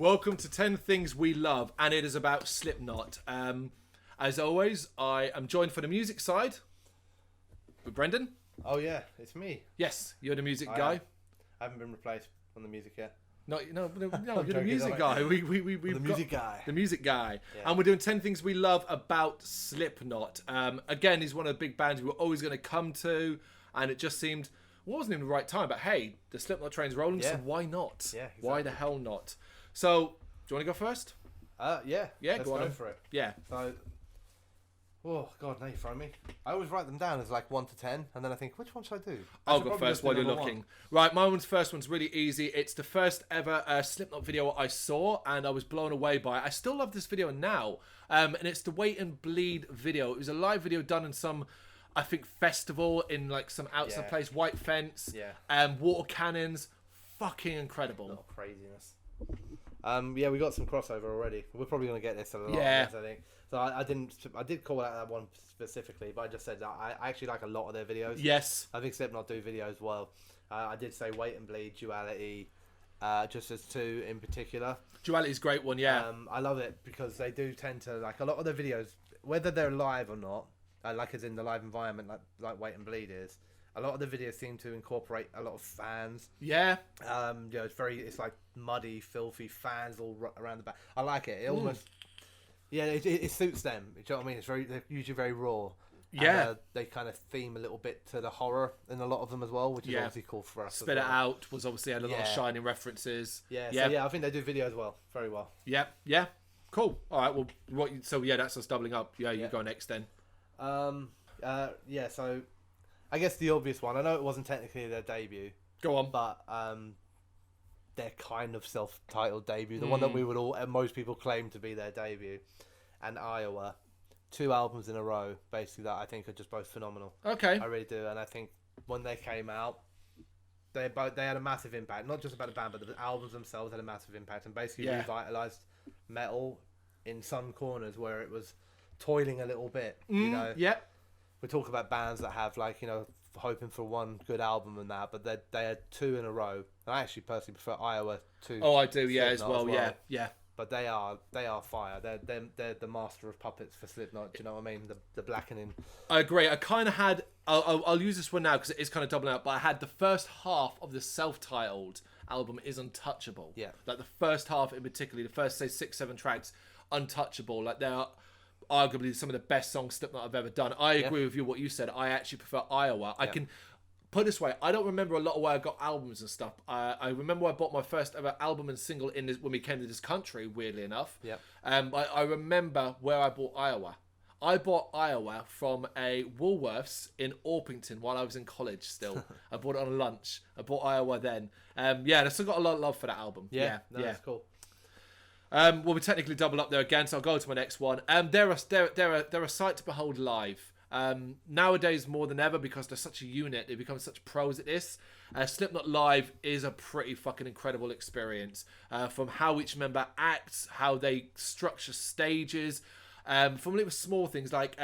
Welcome to 10 Things We Love, and it is about Slipknot. As always, I am joined for the music side with Brendan. Oh yeah, it's me. Yes, you're the music guy. I haven't been replaced on the music yet. No, you're the music guy. We've the music guy. The music guy. Yeah. And we're doing 10 Things We Love about Slipknot. Again, he's one of the big bands we were always going to come to, and it just seemed, wasn't even the right time, but hey, the Slipknot train's rolling, so why not? Yeah, exactly. Why the hell not? So, do you want to go first? Yeah. Yeah, Let's go on. for it. Yeah. So, oh god, now you throw me. I always write them down as like 1 to 10, and then I think, which one should I do? I'll go first while you're looking. Right, my first one's really easy. It's the first ever Slipknot video I saw, and I was blown away by it. I still love this video now, and it's the Wait and Bleed video. It was a live video done in some, I think, festival in like some outside place, white fence, water cannons, fucking incredible. Not craziness. Yeah, we got some crossover already. We're probably going to get this a lot. Yeah. I think. So I did call out that one specifically, but I just said that I actually like a lot of their videos. Yes. I think Slipknot do videos well. I did say Wait and Bleed, Duality, just as two in particular. Duality's a great one, yeah. I love it because they do tend to, like, a lot of their videos, whether they're live or not, like as in the live environment, like Wait and Bleed is, a lot of the videos seem to incorporate a lot of fans. Yeah. It's like muddy, filthy fans all around the back. I like it. It almost, it suits them. Do you know what I mean? They're usually very raw. Yeah. And, they kind of theme a little bit to the horror in a lot of them as well, which is obviously cool for us. Spit It Out was obviously had a lot of Shining references. Yeah. I think they do videos well, very well. Yeah. Yeah. Cool. All right. Well, that's us doubling up. Yeah. You go next then. So I guess the obvious one. I know it wasn't technically their debut. Go on. But their kind of self-titled debut, the one that we would most people claim to be their debut, and Iowa, 2 albums in a row, basically, that I think are just both phenomenal. Okay. I really do, and I think when they came out, they had a massive impact. Not just about the band, but the albums themselves had a massive impact, and basically revitalized metal in some corners where it was toiling a little bit. You know. Yeah. We talk about bands that have, like, you know, hoping for one good album and that, but they had 2 in a row. And I actually personally prefer Iowa to. Oh, I do, yeah, Slipknot as well. Yeah. But they are fire. They're the master of puppets for Slipknot. Do you know what I mean? The blackening. I agree. I kind of had. I'll use this one now because it is kind of doubling up. But I had the first half of the self-titled album is untouchable. Yeah. Like the first half in particular, the first say 6-7 tracks, untouchable. Like they are arguably some of the best songs Slipknot I've ever done. I agree with you what you said. I actually prefer Iowa. I can put it this way, I don't remember a lot of where I got albums and stuff. I remember I bought my first ever album and single when we came to this country, weirdly enough. Yeah. I remember where I bought Iowa. I bought Iowa from a Woolworths in Orpington while I was in college still. I bought it on a lunch. I bought Iowa then. I still got a lot of love for that album. That's cool. We technically double up there again, so I'll go to my next one. They're a sight to behold live. Nowadays more than ever because they're such a unit, they become such pros at this. Slipknot live is a pretty fucking incredible experience. From how each member acts, how they structure stages, from little small things like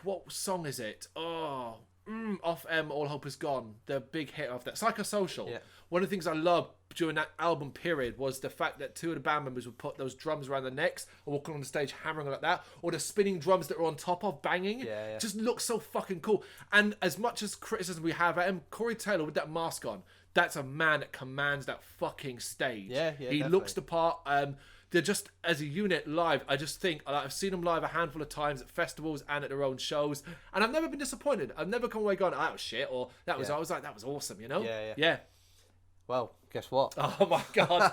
what song is it? Off All Hope Is Gone, the big hit of that Psychosocial. Yeah. One of the things I loved during that album period was the fact that 2 of the band members would put those drums around their necks or walking on the stage hammering like that, or the spinning drums that are on top of banging. Just looks so fucking cool. And as much as criticism we have at him, Corey Taylor with that mask on, that's a man that commands that fucking stage. He definitely looks the part. They're just, as a unit live, I just think, I've seen them live a handful of times at festivals and at their own shows, and I've never been disappointed. I've never come away going, oh, that was shit, or that was, I was like, that was awesome, you know? Yeah. Well, guess what? Oh my God.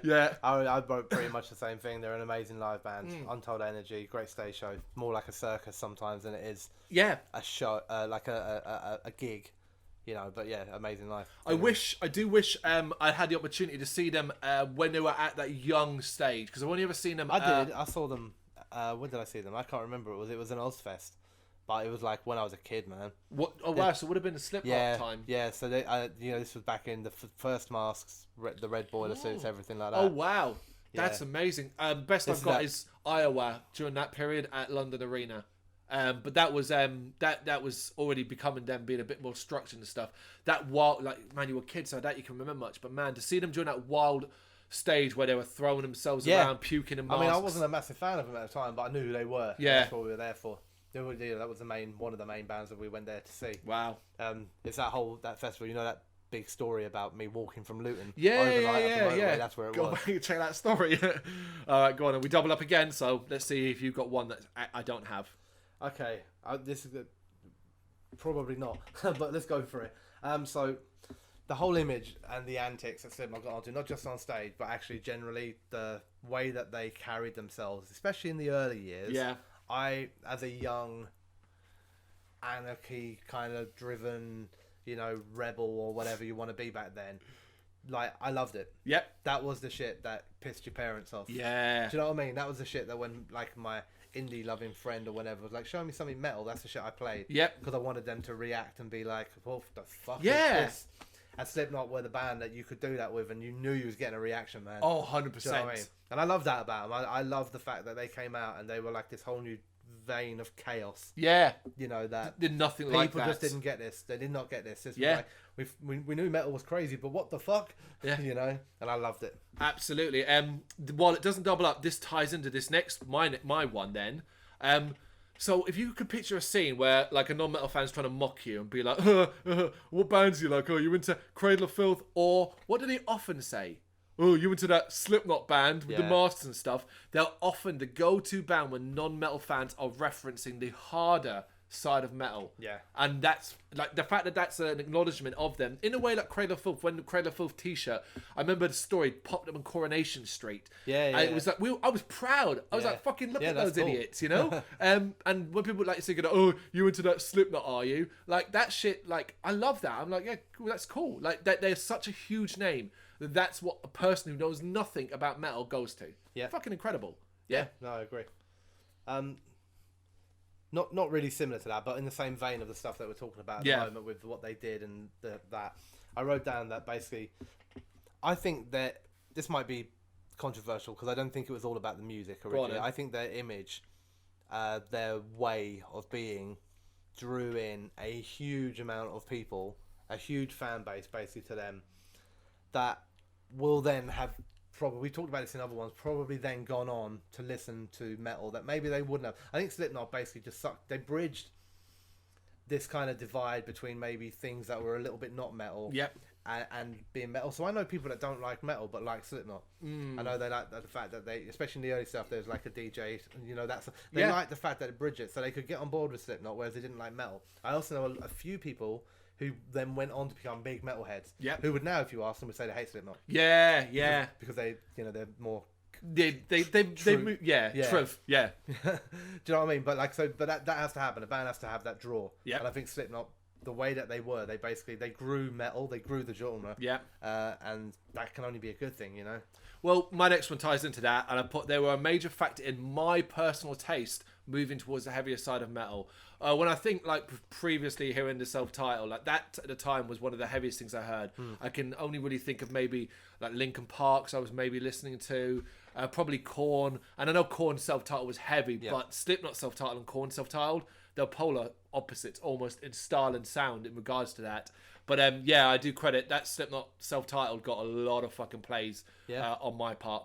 Yeah. I wrote pretty much the same thing. They're an amazing live band. Untold energy, great stage show. More like a circus sometimes than it is a show, like a gig. You know, but yeah, amazing live. I do wish I had the opportunity to see them when they were at that young stage, because I've only ever seen them. I saw them. When did I see them? I can't remember. It was an Ozfest, but it was like when I was a kid, man. What? Oh wow! So it would have been the Slipknot time. Yeah. So they, this was back in the first masks, the red boiler suits, everything like that. Oh wow, that's amazing. Best I've got is Iowa during that period at London Arena. But that was that was already becoming them being a bit more structured and stuff. That wild, like, man, you were kids, so I doubt you can remember much. But man, to see them during that wild stage where they were throwing themselves around, puking in masks. I mean, I wasn't a massive fan of them at the time, but I knew who they were. Yeah, that's what we were there for. That was one of the main bands that we went there to see. Wow. It's that festival. You know that big story about me walking from Luton. Yeah. That's where it go was. Back and check that story. All right, go on. And we double up again. So let's see if you've got one that I don't have. Okay, this is probably not, but let's go for it. So the whole image and the antics that Slipknot got onto, not just on stage, but actually generally the way that they carried themselves, especially in the early years. Yeah. I, as a young, anarchy kind of driven, rebel or whatever you want to be back then, like, I loved it. Yep. That was the shit that pissed your parents off. Yeah. Do you know what I mean? That was the shit that when, like, my indie loving friend or whatever was like, show me something metal, that's the shit I played. Yep. Because I wanted them to react and be like, what the fuck is Yeah. this? And Slipknot were the band that you could do that with, and you knew you was getting a reaction, man. Oh, 100%. Do you know what I mean? And I love that about them. I love the fact that they came out and they were like this whole new vein of chaos. Yeah. That did nothing like that. People just didn't get this. They did not get this. It's Yeah. like, we knew metal was crazy, but what the fuck? Yeah. And I loved it. Absolutely. While it doesn't double up, this ties into this next my one then. So if you could picture a scene where, like, a non-metal fan's trying to mock you and be like, what bands are you like? Oh, you into Cradle of Filth? Or what do they often say? Oh, you into that Slipknot band with the masks and stuff? They're often the go-to band when non-metal fans are referencing the harder side of metal. Yeah. And that's, like, the fact that that's an acknowledgement of them, in a way like Cradle of Filth, when the Cradle of Filth t-shirt, I remember the story, popped up on Coronation Street. Yeah. And it was like, I was proud. I was like, fucking look at those idiots, and when people like say, oh, you into that Slipknot, are you? Like, that shit, like, I love that. I'm like, yeah, cool, that's cool. Like, they're such a huge name that that's what a person who knows nothing about metal goes to. Yeah. Fucking incredible. Yeah. No, I agree. Not really similar to that, but in the same vein of the stuff that we're talking about at the moment with what they did and that. I wrote down that basically, I think that this might be controversial because I don't think it was all about the music originally. I think their image, their way of being, drew in a huge amount of people, a huge fan base basically to them, that will then have probably, we talked about this in other ones, probably then gone on to listen to metal that maybe they wouldn't have. I think Slipknot basically just sucked. They bridged this kind of divide between maybe things that were a little bit not metal and being metal. So I know people that don't like metal but like Slipknot. I know they like the fact that they, especially in the early stuff, there's like a DJ, they like the fact that it bridged it so they could get on board with Slipknot, whereas they didn't like metal. I also know a few people who then went on to become big metalheads. Who would now, if you ask them, would say they hate Slipknot. Because they, they're more. They move, truth. Yeah. Do you know what I mean? But that has to happen. A band has to have that draw. Yeah. And I think Slipknot, the way that they were, they grew metal, they grew the genre. Yeah. And that can only be a good thing, Well, my next one ties into that, and I put they were a major factor in my personal taste moving towards the heavier side of metal. When I think, like, previously hearing the self-title, like, that at the time was one of the heaviest things I heard. I can only really think of maybe like Linkin Park, so I was maybe listening to, probably Korn, and I know Korn's self-title was heavy, but Slipknot self-titled and Korn self-titled, they're polar opposites almost in style and sound in regards to that. But I do credit that Slipknot self-titled got a lot of fucking plays on my part.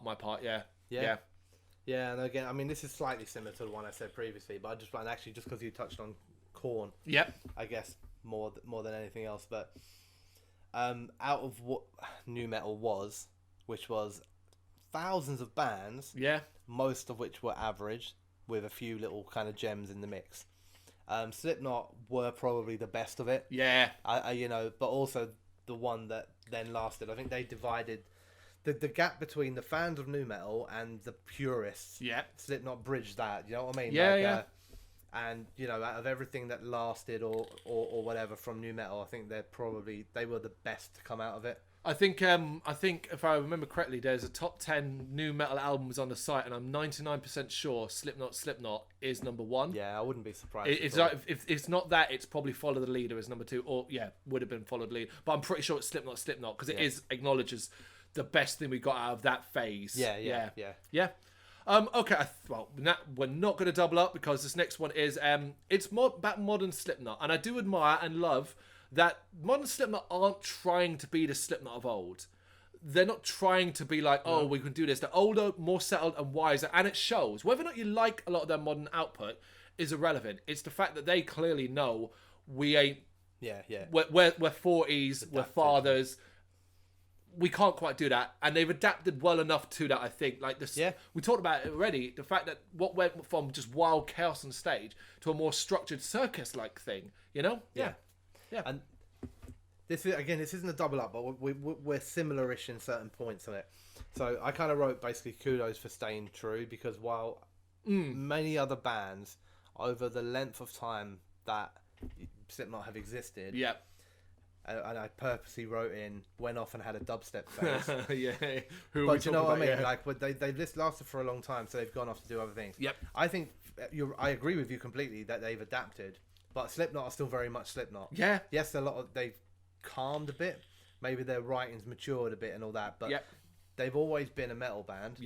Yeah, and again, I mean, this is slightly similar to the one I said previously, but I just want actually just because you touched on Korn, I guess more than anything else. But out of what nu metal was, which was thousands of bands, most of which were average, with a few little kind of gems in the mix. Slipknot were probably the best of it. Yeah, but also the one that then lasted. I think they divided. The gap between the fans of nu metal and the purists, Slipknot bridged that. You know what I mean? And out of everything that lasted or whatever from nu metal, I think they were the best to come out of it. I think if I remember correctly, there's a top 10 nu metal albums on the site, and I'm 99% sure Slipknot is number one. Yeah, I wouldn't be surprised. It's like, if it's not that, it's probably Follow the Leader as number two, or would have been Follow the Leader. But I'm pretty sure it's Slipknot because it is acknowledged as the best thing we got out of that phase. Yeah. Okay. We're not going to double up because this next one is it's more about modern Slipknot, and I do admire and love that modern Slipknot aren't trying to be the Slipknot of old. They're not trying to be like, oh, we can do this. They're older, more settled, and wiser, and it shows. Whether or not you like a lot of their modern output is irrelevant. It's the fact that they clearly know we ain't. Yeah. We're 40s. We're fathers. We can't quite do that, and they've adapted well enough to that. I think, like this, we talked about it already. The fact that what went from just wild chaos on stage to a more structured circus-like thing, you know? Yeah. And this isn't a double up, but we're similar-ish in certain points on it. So I kind of wrote basically kudos for staying true, because while many other bands over the length of time that Slipknot have existed, and I purposely wrote in, went off and had a dubstep phase. But you know what I mean? Like, but they've just lasted for a long time, so they've gone off to do other things. I think I agree with you completely that they've adapted, but Slipknot are still very much Slipknot. Yes, they've calmed a bit. Maybe their writing's matured a bit and all that, but they've always been a metal band.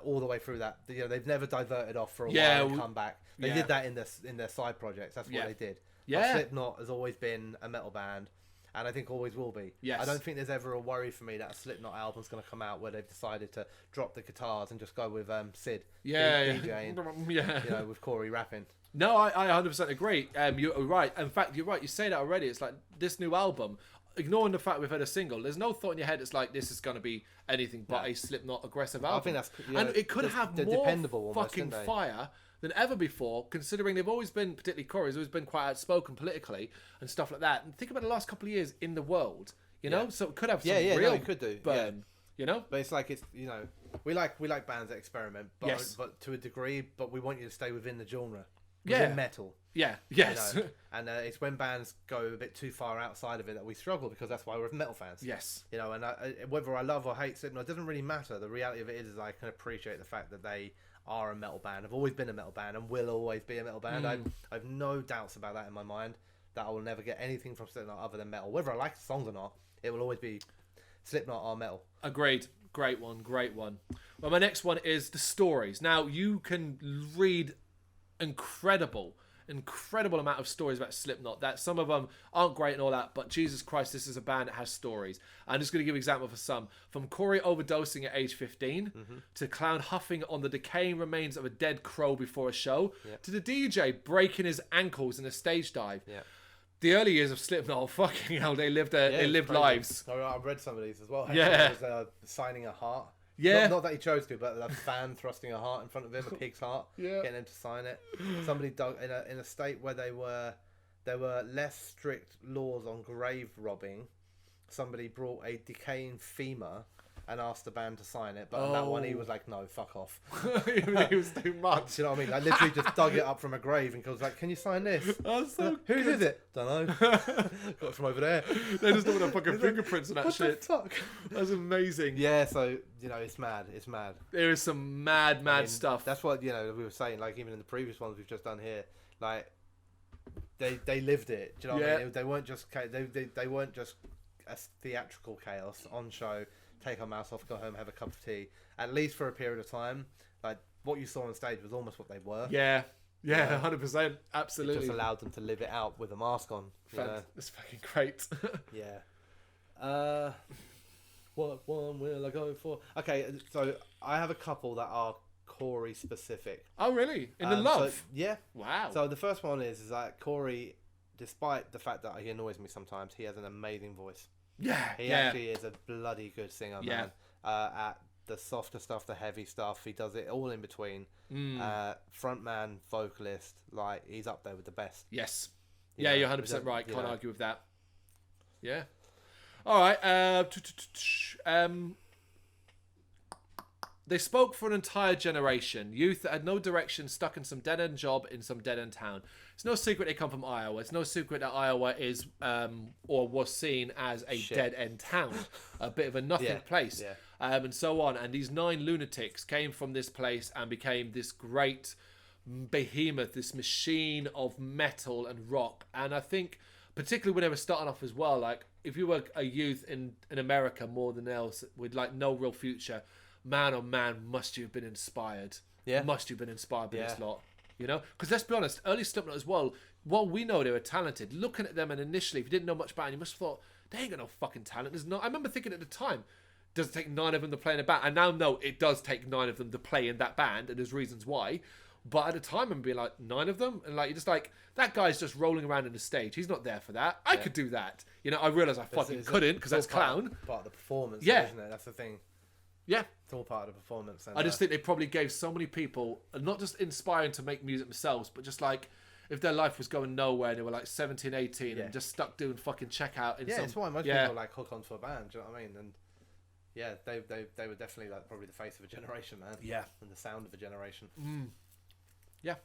All the way through that, you know, they've never diverted off for a while and come back. They did that in their side projects. That's what they did. Slipknot has always been a metal band, and I think always will be. I don't think there's ever a worry for me that a Slipknot album's going to come out where they've decided to drop the guitars and just go with Sid DJing, you know, with Corey rapping. No, I 100% agree. You're right. In fact, you're right. You say that already. It's like this new album, ignoring the fact we've had a single, there's no thought in your head it's like this is going to be anything but a Slipknot aggressive album. I think that's, and it could have more dependable fucking fire than ever before, considering they've always been, particularly Corey's always been quite outspoken politically and stuff like that. And think about the last couple of years in the world, you know. So it could have some real it could do burn, you know. But it's like, it's, you know, we like bands that experiment, but to a degree. But we want you to stay within the genre, within metal. You know? And it's when bands go a bit too far outside of it that we struggle, because that's why we're metal fans. You know, and whether I love or hate Slipknot, it doesn't really matter. The reality of it is I can appreciate the fact that they are a metal band, have always been a metal band, and will always be a metal band. I have no doubts about that in my mind, that I will never get anything from Slipknot other than metal. Whether I like the songs or not, it will always be Slipknot are metal. Agreed. Great one. Well, my next one is the stories. Now, you can read incredible amount of stories about Slipknot, that some of them aren't great and all that, but Jesus Christ, this is a band that has stories. I'm just going to give an example for some. From Corey overdosing at age 15 to Clown huffing on the decaying remains of a dead crow before a show, to the DJ breaking his ankles in a stage dive. The early years of Slipknot, fucking hell, they lived lives. I've read some of these as well. Was, signing a heart. Not that he chose to, but a fan thrusting a heart in front of him, a pig's heart, getting him to sign it. Somebody dug in a state where there were less strict laws on grave robbing. Somebody brought a decaying femur and asked the band to sign it, but on that one he was like, "No, fuck off." He was too much. Do you know what I mean? I literally just dug it up from a grave and was like, "Can you sign this?" Whose is it? Don't know. Got it from over there. They just don't want fucking fingerprints and that what shit. The fuck? That's amazing. Yeah, so you know, it's mad. There is some mad stuff. That's what, you know, we were saying. Like, even in the previous ones we've just done here, like they lived it. Do you know what I mean? They weren't just they weren't just a theatrical chaos on show. Take our mouse off, go home, have a cup of tea. At least for a period of time, like what you saw on stage was almost what they were. 100%, absolutely. It just allowed them to live it out with a mask on. It's fucking great. What one will I go for? Okay, so I have a couple that are Corey specific. Oh, really? In the love? So, Wow. So the first one is that Corey, despite the fact that he annoys me sometimes, he has an amazing voice. He actually is a bloody good singer, man. At the softer stuff, the heavy stuff, he does it all in between. Frontman, vocalist, like, he's up there with the best. Yes. You're 100% right. Can't argue with that. Yeah. All right. They spoke for an entire generation. Youth that had no direction, stuck in some dead-end job in some dead-end town. It's no secret they come from Iowa. It's no secret that Iowa is, or was seen as a dead-end town. A bit of a nothing place. And so on. And these 9 lunatics came from this place and became this great behemoth, this machine of metal and rock. And I think, particularly when they were starting off as well, like, if you were a youth in America more than else with, like, no real future, man, oh man, must you have been inspired? Yeah. Must you have been inspired by this lot? You know, because let's be honest, early Slipknot as well. While we know they were talented, looking at them and initially, if you didn't know much about it, you must have thought they ain't got no fucking talent. There's no. I remember thinking at the time, does it take 9 of them to play in a band? And now, no, it does take 9 of them to play in that band, and there's reasons why. But at the time, I'm being like, 9 of them? And like, you're just like, that guy's just rolling around on the stage. He's not there for that. I could do that. You know, I realised I fucking couldn't because that's clown. Part of the performance, Yeah. isn't it? That's the thing. Yeah. It's all part of the performance. And, I just think they probably gave so many people, not just inspiring to make music themselves, but just like, if their life was going nowhere, they were like 17, 18, and just stuck doing fucking checkout. It's why most people like hook onto a band, do you know what I mean? And yeah, they were definitely like probably the face of a generation, man. Yeah. And the sound of a generation. Yeah.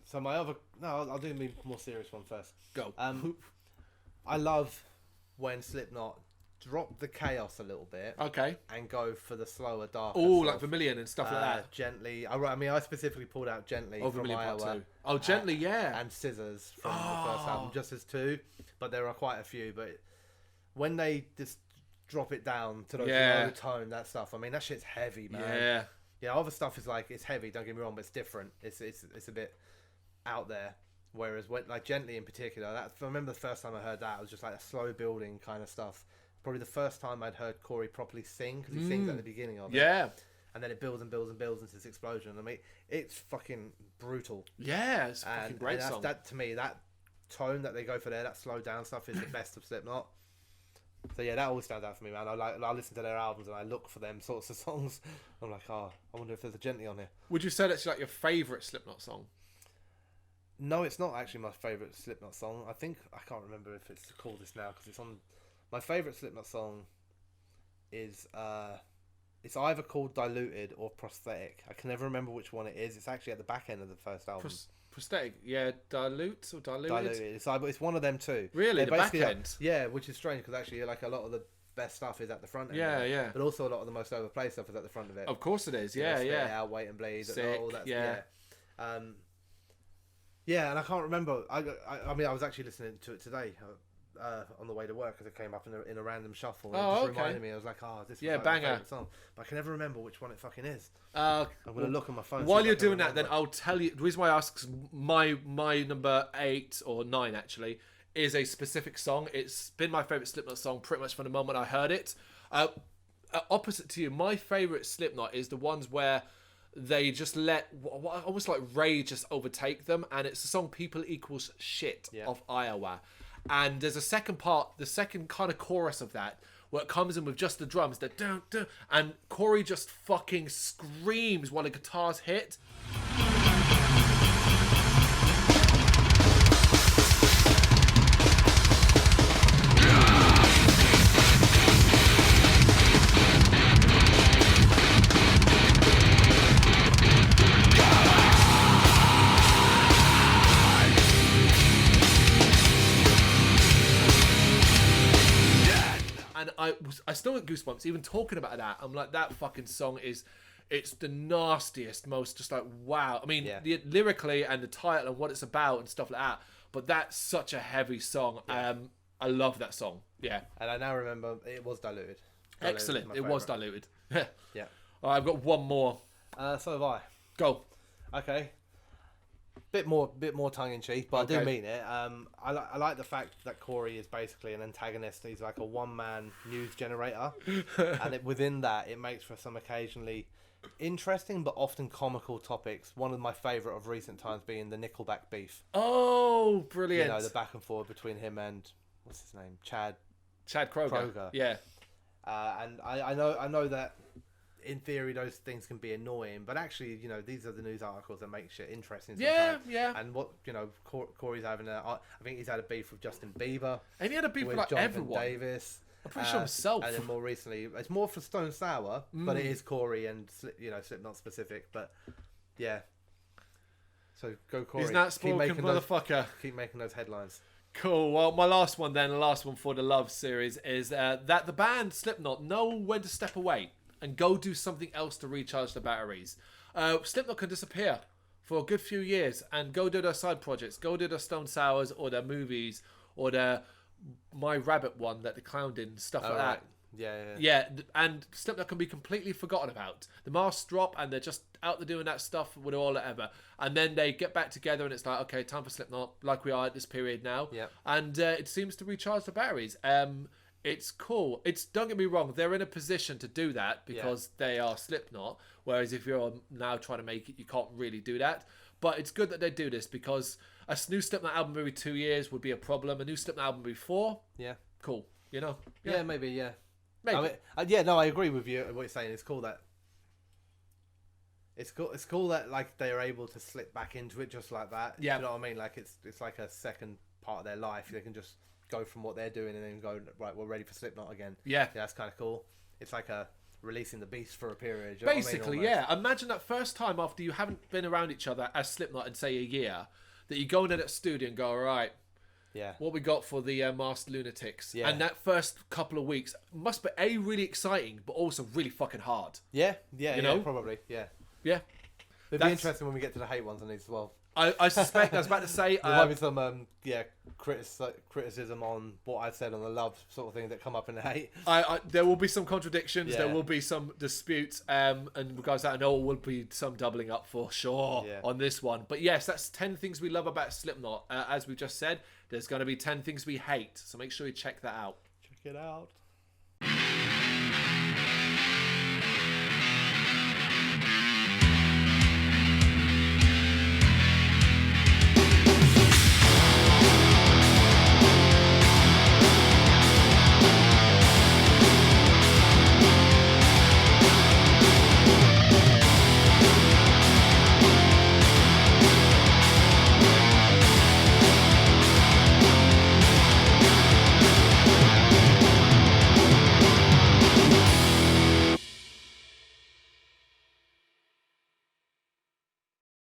So my other... No, I'll do the more serious one first. Go. I love when Slipknot drop the chaos a little bit. Okay. And go for the slower, darker Oh, stuff. like Vermilion and stuff like that. Gently. I specifically pulled out Gently from Vermilion Iowa. Part 2. Oh, Gently, yeah. And Scissors from the first album, just as 2. But there are quite a few. But when they just drop it down to those low tone, that stuff, I mean, that shit's heavy, man. Yeah. Yeah, other stuff is like, it's heavy, don't get me wrong, but it's different. It's a bit out there. Whereas, when, like, Gently in particular, I remember the first time I heard that, it was just like a slow building kind of stuff. Probably the first time I'd heard Corey properly sing, because he sings at the beginning of it. Yeah. And then it builds and builds and builds into this explosion. I mean, it's fucking brutal. Yeah, it's a fucking great song. That, to me, that tone that they go for there, that slow down stuff, is the best of Slipknot. So yeah, that always stands out for me, man. I listen to their albums and I look for them sorts of songs. I'm like, I wonder if there's a Gently on here. Would you say that's like your favourite Slipknot song? No, it's not actually my favourite Slipknot song. I can't remember if it's called this now, because it's on... My favourite Slipknot song is... it's either called Diluted or Prosthetic. I can never remember which one it is. It's actually at the back end of the first album. Prosthetic, yeah, Dilute or Diluted? It's one of them too. Really, the back end? Like, yeah, which is strange, because actually like a lot of the best stuff is at the front end. Yeah. But also a lot of the most overplayed stuff is at the front of it. Of course it is, yeah. Out, Wait and Bleed, Sick, all that. yeah. Yeah, and I can't remember. I mean, I was actually listening to it today on the way to work, because it came up in a random shuffle. And it just reminded me. I was like, this is like my favourite song. But I can never remember which one it fucking is. I'm going to look on my phone. While you're doing that, then I'll tell you. The reason why I ask, my number 8 or 9 actually is a specific song. It's been my favourite Slipknot song pretty much from the moment I heard it. Opposite to you, my favourite Slipknot is the ones where they just let almost like rage just overtake them, and it's the song People Equals Shit of Iowa. And there's a second part, the second kind of chorus of that, where it comes in with just the drums, the dun, dun, and Corey just fucking screams while the guitars hit. I still get goosebumps even talking about that. I'm like, that fucking song it's the nastiest, most just like, wow. I mean, lyrically and the title and what it's about and stuff like that, but that's such a heavy song. I love that song. Yeah. And I now remember it was Diluted. Excellent. It was Diluted. Yeah. All right, I've got one more. So have I. Go. Okay. Bit more tongue in cheek, but I do mean it. I like the fact that Corey is basically an antagonist. He's like a one-man news generator, and within that, it makes for some occasionally interesting but often comical topics. One of my favourite of recent times being the Nickelback beef. Oh, brilliant! You know, the back and forth between him and what's his name, Chad Kroeger. Yeah. And I know that. In theory, those things can be annoying, but actually, you know, these are the news articles that make shit interesting sometimes. Yeah. And what, you know, Corey's having I think he's had a beef with Justin Bieber. And he had a beef with like Jonathan everyone. Davis. I'm pretty sure himself. And then more recently, it's more for Stone Sour, but it is Corey and, you know, Slipknot specific. But yeah. So go Corey. He's not spoken, motherfucker. Keep making those headlines. Cool. Well, my last one for the Love series is that the band Slipknot know when to step away and go do something else to recharge the batteries. Slipknot can disappear for a good few years and go do their side projects, go do their Stone Sours or their movies or their My Rabbit one that the clown did and stuff like that. And Slipknot can be completely forgotten about. The masks drop and they're just out there doing that stuff with all whatever, and then they get back together and it's like, okay, time for Slipknot, like we are at this period now. And it seems to recharge the batteries. It's cool. Don't get me wrong, they're in a position to do that because they are Slipknot, whereas if you're now trying to make it, you can't really do that. But it's good that they do this, because a new Slipknot album every 2 years would be a problem. A new Slipknot album every 4, cool, you know? Maybe. Maybe. I mean, I agree with you. What you're saying, it's cool that like they are able to slip back into it just like that. Yeah, you know what I mean? Like it's like a second part of their life. They can just go from what they're doing and then go, right, we're ready for Slipknot again. Yeah, that's kind of cool. It's like a releasing the beast for a period. You basically, Imagine that first time after you haven't been around each other as Slipknot in say a year, that you go into that studio and go, all right, what we got for the Masked Lunatics. And that first couple of weeks must be really exciting, but also really fucking hard. You know? Probably. It'd be interesting when we get to the hate ones on these as well. I suspect, I was about to say... there might be some criticism on what I said on the love sort of thing that come up in the hate. There will be some contradictions, there will be some disputes, and regards to that, I know will be some doubling up for sure on this one. But yes, that's 10 things we love about Slipknot. As we just said, there's going to be 10 things we hate, so make sure you check that out. Check it out.